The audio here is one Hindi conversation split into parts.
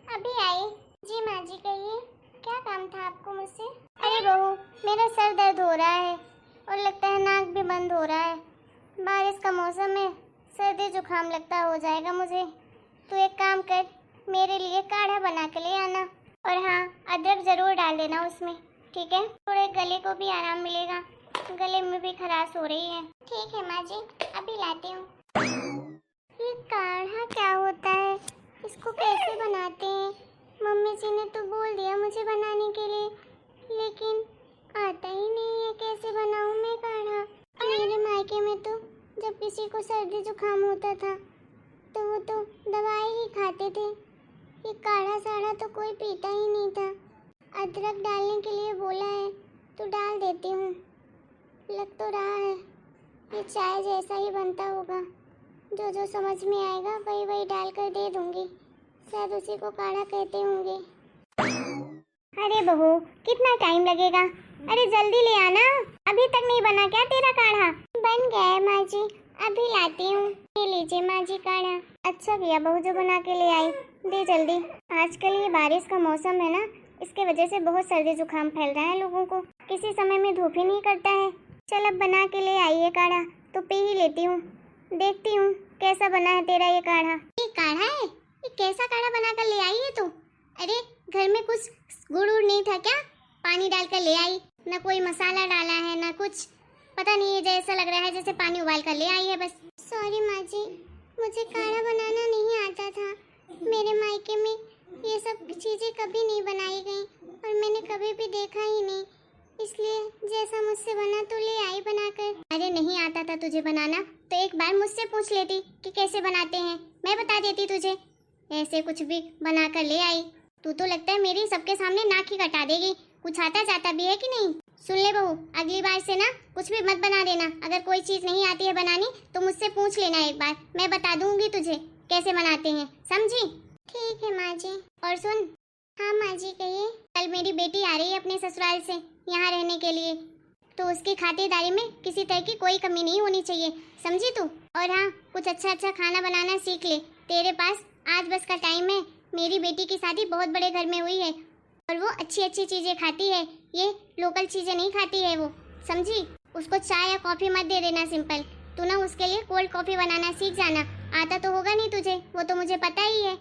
अभी आई। जी माँ जी कहिए, क्या काम था आपको मुझसे? अरे बहू, मेरा सर दर्द हो रहा है और लगता है नाक भी बंद हो रहा है। बारिश का मौसम है, सर्दी जुकाम लगता हो जाएगा मुझे। तो एक काम कर, मेरे लिए काढ़ा बना के ले आना। और हाँ, अदरक जरूर डाल देना उसमें, ठीक है? थोड़े गले को भी आराम मिलेगा, गले में भी खराश हो रही है। ठीक है माँ जी, अभी लाती हूँ। ये काढ़ा क्या होता है? इसको कैसे बनाते हैं? मम्मी जी ने तो बोल दिया मुझे बनाने के लिए, लेकिन आता ही नहीं है। कैसे बनाऊं मैं काढ़ा? मेरे मायके में तो जब किसी को सर्दी जुकाम होता था तो वो तो दवाई ही खाते थे। ये काढ़ा साढ़ा तो कोई पीता ही नहीं था। अदरक डालने के लिए बोला है तो डाल देती हूँ। लग तो रहा है ये चाय जैसा ही बनता होगा। जो जो समझ में आएगा वही वही डाल कर दे दूंगी। शायद उसी को काढ़ा कहते होंगे। अरे बहू, कितना टाइम लगेगा? अरे जल्दी ले आना, अभी तक नहीं बना क्या तेरा काढ़ा? बन गया है माँ जी, अभी लाती हूँ। ले लीजिए माँ जी काढ़ा। अच्छा किया बहू जो बना के ले आई। दे जल्दी। आजकल ये बारिश का मौसम है ना, इसके वजह से बहुत सर्दी जुकाम फैल रहा है लोगों को। किसी समय में धूप ही नहीं करता है। चल अब बना के ले आई है काढ़ा तो पी ही लेती हूँ। देखती हूँ कैसा बना है तेरा ये काढ़ा। ये काढ़ा है? ये कैसा काढ़ा बना कर ले आई है तू? अरे घर में कुछ गुड़ उड़ नहीं था क्या? पानी डाल कर ले आई, ना कोई मसाला डाला है ना कुछ। पता नहीं, ये जैसा लग रहा है जैसे पानी उबाल कर ले आई है बस। सॉरी माँ जी, मुझे काढ़ा बनाना नहीं आता था। मेरे मायके में ये सब चीजें कभी नहीं बनाई गई और मैंने कभी भी देखा ही नहीं, इसलिए जैसा मुझसे बना तो ले आई बनाकर। अरे नहीं आता था तुझे बनाना तो एक बार मुझसे पूछ लेती कि कैसे बनाते हैं, मैं बता देती तुझे। ऐसे कुछ भी बनाकर ले आई। तू तो लगता है मेरी सबके सामने नाक ही कटा देगी। कुछ आता जाता भी है कि नहीं? सुन ले बहू, अगली बार से ना कुछ भी मत बना देना। अगर कोई चीज नहीं आती है बनानी तो मुझसे पूछ लेना एक बार, मैं बता दूंगी तुझे कैसे बनाते हैं, समझी? ठीक है माँ जी। और सुन। हाँ माँ जी कहिए। कल मेरी बेटी आ रही है अपने ससुराल से यहाँ रहने के लिए, तो उसकी खातिरदारी में किसी तरह की कोई कमी नहीं होनी चाहिए, समझी तू? और हाँ, कुछ अच्छा अच्छा खाना बनाना सीख ले। तेरे पास आज बस का टाइम है। मेरी बेटी की शादी बहुत बड़े घर में हुई है और वो अच्छी अच्छी चीजें खाती है, ये लोकल चीजें नहीं खाती है वो, समझी? उसको चाय या कॉफी मत दे देना सिंपल। तू ना उसके लिए कोल्ड कॉफी बनाना सीख जाना। आता तो होगा नहीं तुझे, वो तो मुझे पता ही है।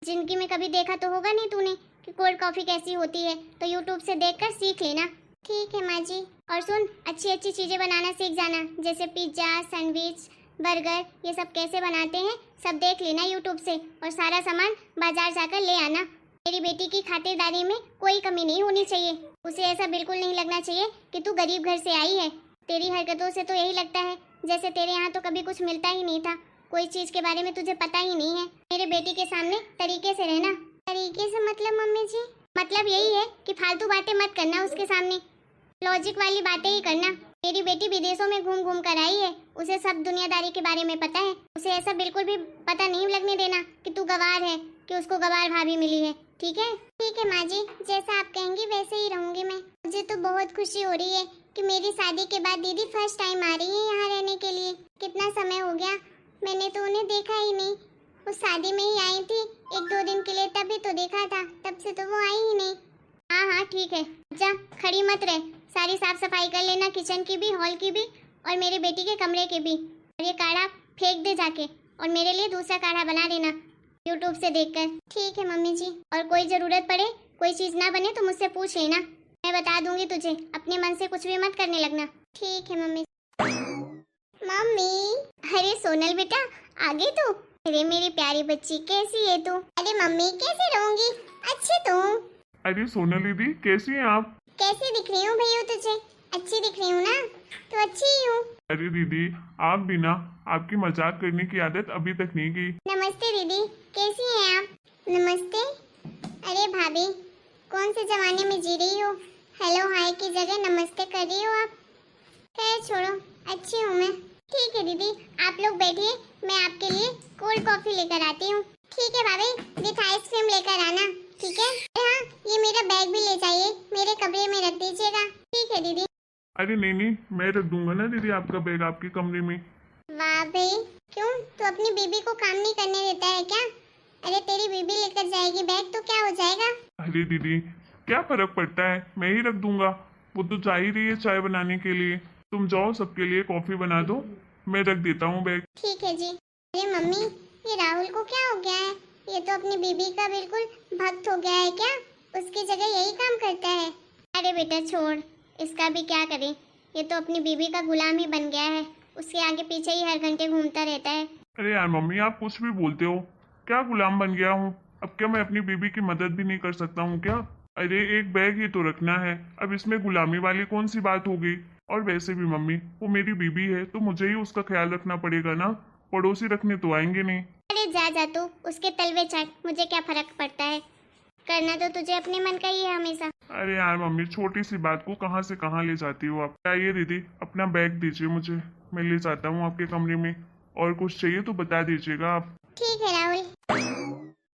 जिंदगी में कभी देखा तो होगा नहीं तूने कि कोल्ड कॉफी कैसी होती है, तो यूट्यूब से देखकर सीख लेना। ठीक है माँ जी। और सुन, अच्छी अच्छी चीजें बनाना सीख जाना, जैसे पिज्जा, सैंडविच, बर्गर, ये सब कैसे बनाते हैं सब देख लेना यूट्यूब से। और सारा सामान बाजार जाकर ले आना। मेरी बेटी की खातिरदारी में कोई कमी नहीं होनी चाहिए। उसे ऐसा बिल्कुल नहीं लगना चाहिए कि तू गरीब घर से आई है। तेरी हरकतों से तो यही लगता है जैसे तेरे यहाँ तो कभी कुछ मिलता ही नहीं था, कोई चीज के बारे में तुझे पता ही नहीं है। मेरे बेटी के सामने तरीके से रहना। तरीके से मतलब मम्मी जी? मतलब यही है कि फालतू बातें मत करना उसके सामने, लॉजिक वाली बातें ही करना। मेरी बेटी विदेशों में घूम घूम कर आई है, उसे सब दुनियादारी के बारे में पता है। उसे ऐसा बिल्कुल भी पता नहीं लगने देना कि तू गवार है, कि उसको गवार भाभी मिली है, ठीक है? ठीक है माँ जी, जैसा आप कहेंगी वैसे ही रहूंगी मैं। मुझे तो बहुत खुशी हो रही है कि मेरी शादी के बाद दीदी फर्स्ट टाइम आ रही है यहाँ रहने के लिए। कितना समय हो गया, मैंने तो उन्हें देखा ही नहीं। उस शादी में ही आई थी 1-2 दिन के लिए, तभी तो देखा था, तब से तो वो आई ही नहीं। हाँ हाँ ठीक है, जा खड़ी मत रह, सारी साफ सफाई कर लेना, किचन की भी, हॉल की भी और मेरी बेटी के कमरे के भी। और ये काढ़ा फेंक दे जाके और मेरे लिए दूसरा काढ़ा बना देना यूट्यूब से देखकर। ठीक है मम्मी जी। और कोई ज़रूरत पड़े, कोई चीज़ ना बने तो मुझसे पूछ लेना, मैं बता दूंगी तुझे। अपने मन से कुछ भी मत करने लगना। ठीक है मम्मी। मम्मी, अरे सोनल बेटा आ गई तू? अरे मेरी प्यारी बच्ची, कैसी है तू? अरे मम्मी कैसे रहूंगी, अच्छी तू? अरे सोनल दीदी कैसी हैं आप? कैसी दिख रही हूँ भैया तुझे? अच्छी दिख रही हूँ ना? तो अच्छी ही हूँ। अरे दीदी आप भी ना, आपकी मजाक करने की आदत अभी तक नहीं गई। नमस्ते दीदी, कैसी हैं आप? नमस्ते। अरे भाभी, कौन से जमाने में जी रही हो? हेलो हाय की जगह नमस्ते कर रही हो आप? खैर छोड़ो, अच्छी हूँ मैं। ठीक है दीदी, आप लोग बैठिए, मैं आपके लिए कोल्ड कॉफी लेकर आती हूँ। ठीक है भाभी, विथ आइसक्रीम लेकर आना, ठीक है? हाँ, ये मेरा बैग भी ले जाइए, मेरे कमरे में रख दीजिएगा। ठीक है दीदी। अरे नहीं नहीं, मैं रख दूंगा ना दीदी आपका बैग आपके कमरे में। वाह भाई, क्यों तू अपनी बीबी को काम नहीं करने देता है क्या? अरे तेरी बीबी लेकर जाएगी बैग तो क्या हो जाएगा। अरे दीदी, क्या फर्क पड़ता है, मैं ही रख दूंगा। वो तो जा ही रही है चाय बनाने के लिए। तुम जाओ, सबके लिए कॉफी बना दो, मैं रख देता हूँ बैग। ठीक है जी। अरे मम्मी, ये राहुल को क्या हो गया है? ये तो अपनी बीबी का बिल्कुल भक्त हो गया है क्या? उसकी जगह यही काम करता है। अरे बेटा छोड़, इसका भी क्या करें, ये तो अपनी बीबी का गुलाम ही बन गया है। उसके आगे पीछे ही हर घंटे घूमता रहता है। अरे यार मम्मी, आप कुछ भी बोलते हो। क्या गुलाम बन गया हूँ? अब क्या मैं अपनी बीबी की मदद भी नहीं कर सकता हूँ क्या? अरे एक बैग ही तो रखना है, अब इसमें गुलामी वाली कौन सी बात हो गई? और वैसे भी मम्मी, वो मेरी बीबी है तो मुझे ही उसका ख्याल रखना पड़ेगा ना, पड़ोसी रखने तो आएंगे नहीं। अरे जा जा तू उसके तलवे चढ़, मुझे क्या फर्क पड़ता है, करना तो तुझे अपने मन का ही है हमेशा। अरे यार मम्मी, छोटी सी बात को कहाँ से कहाँ ले जाती हो आप। आइए दीदी, अपना बैग दीजिए मुझे, मैं ले जाता हूँ आपके कमरे में। और कुछ चाहिए तो बता दीजिएगा आप। ठीक है राहुल।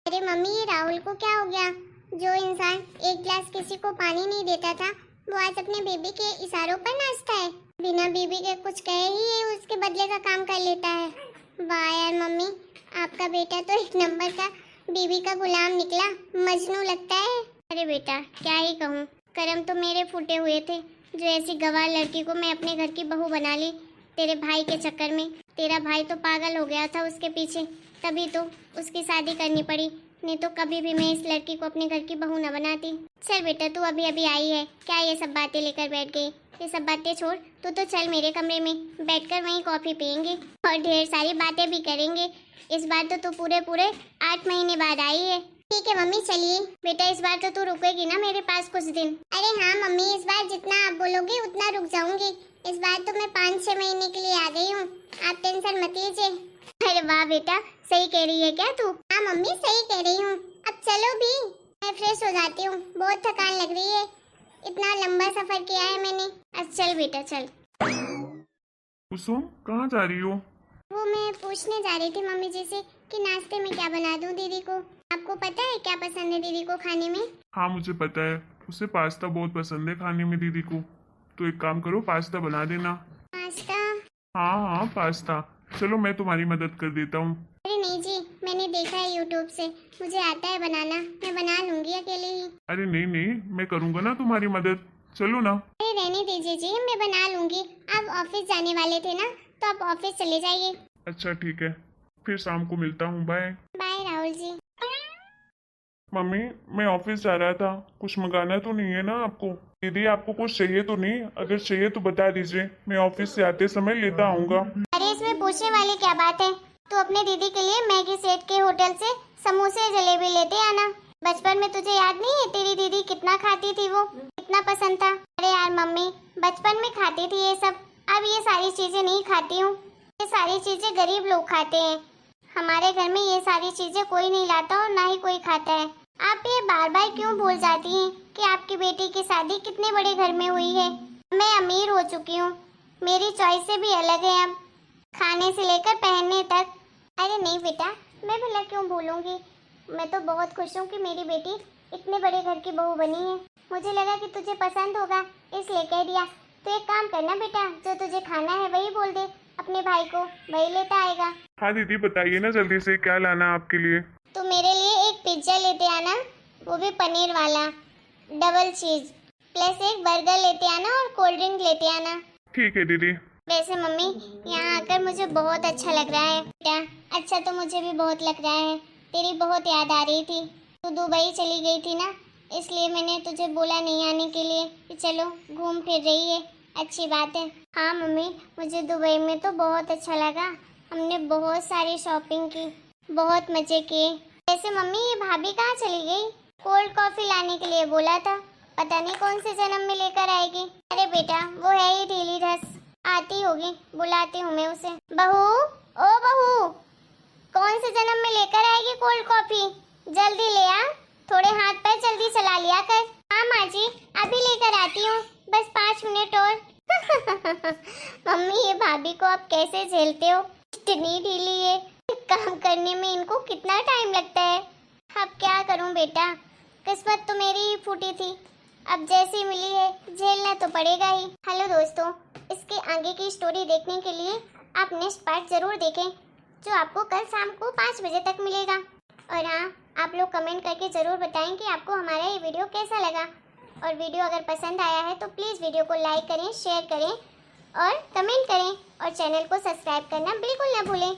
अरे मम्मी, ये राहुल को क्या हो गया? जो इंसान एक गिलास किसी को पानी नहीं देता था, वो आज अपने बेबी के इशारों पर नाचता है। बिना बीबी के कुछ कहे ही ये उसके बदले का काम कर लेता है। वाह यार मम्मी, आपका बेटा तो एक नंबर का बीबी का गुलाम निकला, मजनू लगता है। अरे बेटा क्या ही कहूँ, करम तो मेरे फूटे हुए थे जो ऐसी गवार लड़की को मैं अपने घर की बहू बना ली। तेरे भाई के चक्कर में, तेरा भाई तो पागल हो गया था उसके पीछे, तभी तो उसकी शादी करनी पड़ी, नहीं तो कभी भी मैं इस लड़की को अपने घर की बहू न बनाती। चल बेटा, तू अभी अभी आई है, क्या ये सब बातें लेकर बैठ गई? ये सब बातें छोड़, तू तो चल मेरे कमरे में, बैठकर वहीं कॉफी पियेंगे और ढेर सारी बातें भी करेंगे। इस बार तो तू पूरे 8 महीने बाद आई है। ठीक है मम्मी, चलिए। बेटा इस बार तो तू रुकेगी ना मेरे पास कुछ दिन? अरे हाँ मम्मी, इस बार जितना आप बोलोगे उतना रुक जाऊंगी। इस बार तो मैं 5-6 महीने के लिए आ गई हूँ, आप टेंशन मत लीजिए। अरे वाह बेटा, सही कह रही है क्या तू? हाँ मम्मी, सही कह रही हूँ। अब चलो भी, मैं फ्रेश हो जाती हूँ, बहुत थकान लग रही है, इतना लंबा सफर किया है मैंने। अब चल बेटा चल। कुसुम, कहाँ जा रही हो? वो मैं पूछने जा रही थी मम्मी जी से कि नाश्ते में क्या बना दूं दीदी को। आपको पता है क्या पसंद है दीदी को खाने में? हाँ मुझे पता है, उसे पास्ता बहुत पसंद है खाने में दीदी को। तो एक काम करो, पास्ता बना देना। पास्ता? हाँ हाँ पास्ता, चलो मैं तुम्हारी मदद कर देता हूँ। अरे नहीं जी, मैंने देखा है यूट्यूब से, मुझे आता है बनाना, मैं बना लूंगी अकेले ही। अरे नहीं नहीं, मैं करूँगा ना तुम्हारी मदद, चलो ना। अरे रहने दीजिए जी, मैं बना लूंगी। आप ऑफिस जाने वाले थे ना, तो आप ऑफिस चले जाइए। अच्छा ठीक है, फिर शाम को मिलता हूँ, bye. Bye Rahul ji. Mummy, मैं ऑफिस जा रहा था, कुछ मंगाना तो नहीं है ना आपको? दीदी आपको कुछ चाहिए तो नहीं? अगर चाहिए तो बता दीजिए, मैं ऑफिस से आते समय लेता आऊँगा। अरे इसमें पूछने वाली क्या बात है, तू अपने दीदी के लिए मैगी सेठ के होटल से समोसे जलेबी लेते आना। बचपन में तुझे याद नहीं है तेरी दीदी कितना खाती थी, वो कितना पसंद था। अरे यार मम्मी, बचपन में खाती थी ये सब, अब ये सारी चीजें नहीं खाती हूँ। ये सारी चीजें गरीब लोग खाते हैं, हमारे घर में ये सारी चीजें कोई नहीं लाता और ना ही कोई खाता है। आप ये बार बार क्यों भूल जाती हैं कि आपकी बेटी की शादी कितने बड़े घर में हुई है? मैं अमीर हो चुकी हूँ, मेरी चॉइसें भी अलग है अब, खाने से लेकर पहनने तक। अरे नहीं बेटा, मैं भला क्यों भूलूंगी, मैं तो बहुत खुश हूँ कि मेरी बेटी इतने बड़े घर की बहू बनी है। मुझे लगा कि तुझे पसंद होगा इसलिए कह दिया। तो एक काम करना बेटा, जो तुझे खाना है वही बोल दे अपने भाई को, वही लेता आएगा। हाँ दीदी बताइए ना जल्दी से, क्या लाना है आपके लिए? तो मेरे लिए एक पिज्जा लेते आना, वो भी पनीर वाला, डबल चीज, प्लस एक बर्गर लेते आना और कोल्ड ड्रिंक लेते आना। ठीक है दीदी। वैसे मम्मी, यहाँ आकर मुझे बहुत अच्छा लग रहा है बेटा। अच्छा तो मुझे भी बहुत लग रहा है, तेरी बहुत याद आ रही थी। तू दुबई चली गई थी ना, इसलिए मैंने तुझे बोला नहीं आने के लिए कि चलो घूम फिर रही है, अच्छी बात है। हाँ मम्मी, मुझे दुबई में तो बहुत अच्छा लगा, हमने बहुत सारी शॉपिंग की, बहुत मजे किए। वैसे मम्मी, ये भाभी कहाँ चली गई? कोल्ड कॉफी लाने के लिए बोला था, पता नहीं कौन से जन्म में लेकर आएगी। अरे बेटा वो है ही ढीली ढस, आती होगी, बुलाती हूँ मैं उसे। बहू, ओ बहू, कौन से जन्म में लेकर आएगी कोल्ड कॉफी? जल्दी ले आ, थोड़े हाथ पैर जल्दी चला लिया कर। हाँ माँ जी, अभी लेकर आती हूँ, बस 5 मिनट और। मम्मी, ये भाभी को आप कैसे झेलते हो? इतनी ढीली है, काम करने में इनको कितना टाइम लगता है। अब क्या करूँ बेटा, किस्मत तो मेरी ही फूटी थी, अब जैसी मिली है झेलना तो पड़ेगा ही। हेलो दोस्तों, इसके आगे की स्टोरी देखने के लिए आप नेक्स्ट पार्ट जरूर देखें, जो आपको कल शाम को 5 बजे तक मिलेगा। और हाँ, आप लोग कमेंट करके ज़रूर बताएं कि आपको हमारा ये वीडियो कैसा लगा। और वीडियो अगर पसंद आया है तो प्लीज़ वीडियो को लाइक करें, शेयर करें और कमेंट करें और चैनल को सब्सक्राइब करना बिल्कुल ना भूलें।